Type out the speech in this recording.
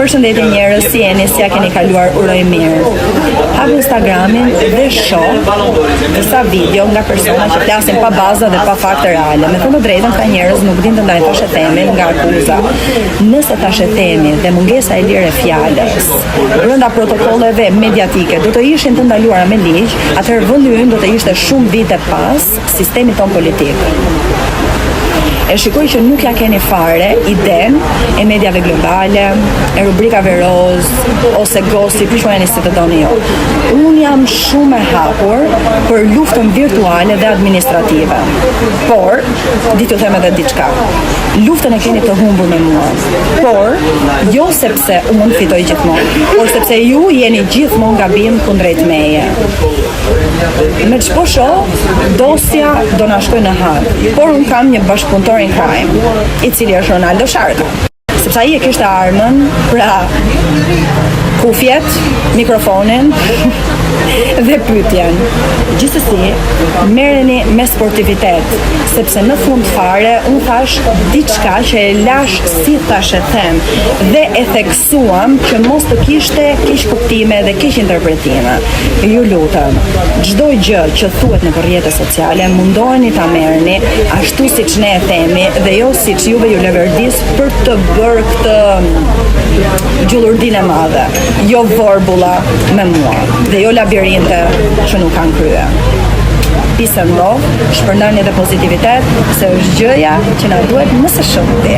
Përshëndetje njerëz, si jeni, si ja keni kaluar, uroj mirë. Hap Instagramin dhe shoh disa video nga persona që flasin pa baza dhe pa fakte reale. Me thënë të drejtën, ka njerëz nuk din të ndajnë tashetemin nga akuza. Nëse tashetemi dhe mungesa e lirë e fjalës brenda protokolleve mediatike do të ishin të ndaluara me ligj, atëherë vendi ynë do të ishte shumë vite pas sistemi ton politik. E shikoj që nuk ja keni fare iden e mediave globale, e rubrikave roz, ose gossip, quajeni si të doni jo. Unë jam shumë e hapur për luftën virtuale dhe administrative. Por, ditë ju them edhe diçka. Luftën e keni të humbur me mua. Por, jo sepse unë fitoj gjithmonë, por sepse ju jeni gjithmonë gabim kundrejt meje. Me ç'po shoh, dosja do na shkojë në hak. Por unë kam një bashkëpunëtor in crime, i cili është Ronaldo Sharka. Sepse ai e kishte armën, pra kufjet, mikrofonin dhe pyetjen. Gjithsesi, merreni me sportivitet, sepse në fund fare unë thash diçka që e lash si tash e them dhe e theksuam që mos të kishte keq kuptime dhe keq interpretime. Ju lutem, çdo gjë që thuhet në rrjetet sociale mundoheni ta merrni ashtu siç ne e themi dhe jo siç juve ju leverdis për të bërë këtë gjullurdinë e madhe. Jo vorbulla me mua dhe jo labirinte që nuk kanë krye. Peace and love, shpërndani edhe pozitivitet, se është gjëja që na duhet më së shumti.